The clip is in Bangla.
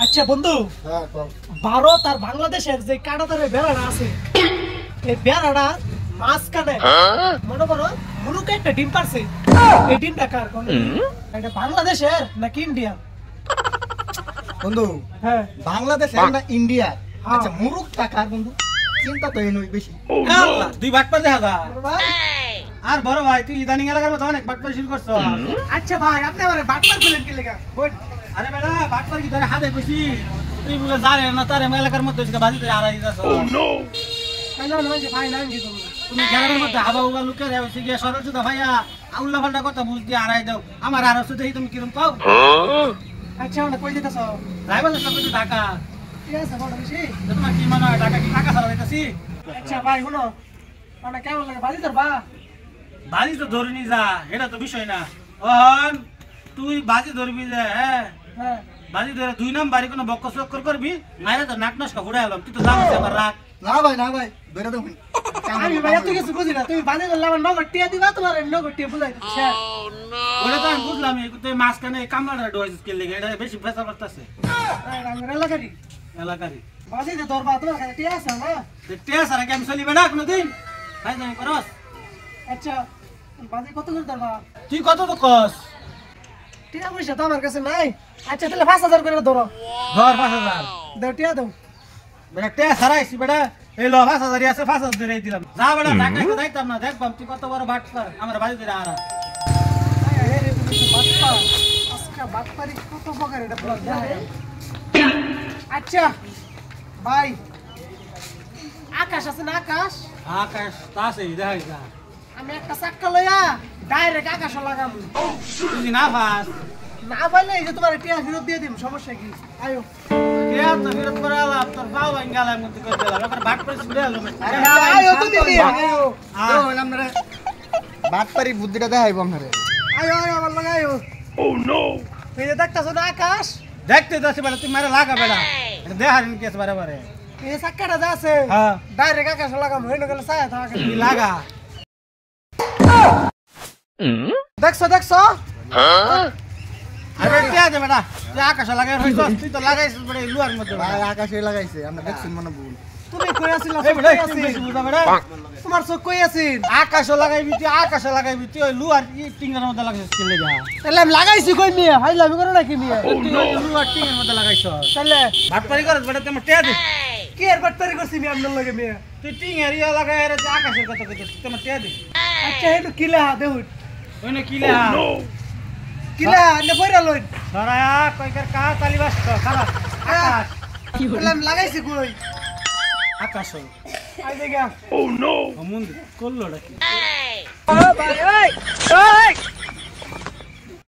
আচ্ছা বন্ধু, ভারত আর বাংলাদেশের যে কাঁটাতারে বেড়াটা আছে, এই বেড়াটা মাঝখানে মনে করো মুরুকে একটা ডিম পারছে। এই ডিমটা কার? এটা বাংলাদেশের নাকি ইন্ডিয়ার? বন্ধু হ্যাঁ, বাংলাদেশের না ইন্ডিয়া? আচ্ছা মুরুক কার বন্ধু? চিন্তা তো এনই বেশি। আল্লাহ, দুই বাট পা দেখা যায়। আর বড় ভাই তুই ইদানিং এলাকার মতো অনেক বাট পা শুরু করছ। আচ্ছা ভাই, আপনি আমার বাটপার বলেন কি লেখা? আরে বেটা বাট পা কি ধরে হাতে কইছি তুই বলে জানে না তার এলাকার মধ্যে বাজি ধরে আড়াই যাচ্ছ। ভাই নাম কি তুমি? তুমি গ্রামের মধ্যে হাবা উবা লুকে হচ্ছে গিয়ে সরস্বতী ভাইয়া আউল্লা ফাল্টা কথা বুঝতে আড়াই দাও। আমার আর হচ্ছে দেখি তুমি কিরম পাও। আচ্ছা আমরা কই দিতেছ? ড্রাইভার সব কিছু টাকা ঠিক আছে, বড় বেশি। তোমার কি মনে হয় টাকা কি টাকা ছাড়া দিতেছি? আচ্ছা ভাই শুনো, আমরা কেমন লাগে বাজি তোর বা? বাজি তো ধরিনি যা, এটা তো বিষয় না। ওহন তুই বাজি ধরবি যে, হ্যাঁ হ্যাঁ, বাজি ধরে 2 নাম্বারে কোনো বক্কর চক্কর করবি, মাইরা তো নাক নষ্ট ফুড়ে এলাম। তুই তো জানিস আমার রাগ। না ভাই ধরে দাও। আমি ভাই এত কিছু বুঝি না। তুমি বাজি ধরলে আমার নগদ টিয়া দিবা, তোমার নগদ টিয়া বুঝাই দিচ্ছি। ওটা তো আমি বুঝলাম, তুই মাঝখানে কামলাটা ডোয়াইছিস কে লেগে, এটা বেশি ফেসা করতেছে আমার এলাকারই এলাকারই। বাজি দিয়ে ধরবা, তোমার কাছে টিয়া আছে না? দেখতে আসার আগে আমি চলিবে না কোনোদিন, ভাই জানি করস। আচ্ছা বাজি কত করে ধরবা? তুই কত তো কস? টিয়া পয়সা তো আমার কাছে নাই। আচ্ছা তাহলে 5,000 করে ধরো। ধর 5,000। দাও টিয়া দাও। বেটা তে সারাইছি বেটা, এই লো 5,000 আছে, 5,000 ধরে দিলাম। যা বেটা টাকা তো যাইতাম না, দেখবাম তুই কত বড় বাট কর আমার বাড়ি ধরে আরা। বাটপারি কত প্রকার এটা পুরো দেখেন। আচ্ছা ভাই, আকাশ আছে না? আকাশ আকাশ তাছে দেখাই যা। আমি একটা চাক্কা লইয়া ডাইরেক্ট আকাশে লাগাম। তুই না পাস না পাইলে এই যে তোমার টিয়া ফেরত দিয়ে দিম, সমস্যা কি? আয়ো কে তো বিরত করে আলাপ তোর বাবা বাঙ্গালার মধ্যে করে দিলাম, এবার বাট করে ছুড়ে এলো। আয়ো তো দিদি, আয়ো আমরা বাটপারি বুদ্ধিটা দেখাইবো আপনারে। আয়ো আয়ো আমার লাগা আয়ো। ও নো, এই যে দেখতাছো না আকাশ? দেখতে যাচ্ছি বেটা, তুই মারে লাগা বেটা, এটা দেখারিন কেস বারে বারে। এই যে চাক্কাটা যা আছে হ্যাঁ ডাইরেক্ট আকাশে লাগাম, হইলো গেলে ছায়া থাকে। তুই লাগা। দেখছো দেখছো? আরে কে আছে বেটা, তুই আকাশে লাগাই হইছস, তুই তো লাগাইছিস বেটা এই লুয়ার মধ্যে বেটা। ভাই আকাশে লাগাইছে, আমরা দেখছেন মনে ভুল। তুমি কই আছিলা? এই বেটা তুই বেশি বুঝা বেটা। তোমার চোখ কই আছিল? আকাশে লাগাইবি তুই, আকাশে লাগাইবি তুই, ওই লুয়ার টিঙ্গের মধ্যে লাগাইছিস কে লাগা? তাহলে আমি লাগাইছি কই মিয়া? হাইলামি করো নাকি মিয়া? তুই ওই লুয়ার টিঙ্গের মধ্যে লাগাইছস। তাহলে ভাটপারি করস বেটা, তুই আমার টিয়া দে। কি এর বাটপারি করছি মিয়া আপনার লগে মিয়া? তুই টিঙ্গের ইয়া লাগাই রে তুই আকাশের কথা কইছিস, তুই আমার টিয়া দে। আচ্ছা হেটু কিলা দেউট ওইনে কি লেহা? কিলা নে পয়রা লইন। সরায়া কইকার কা তালিবাস তো খারাপ। আকাশ তাহলে আমি লাগাইছি কই? আকাশ আই দেখা। ও মুন্দি করলোটা কি?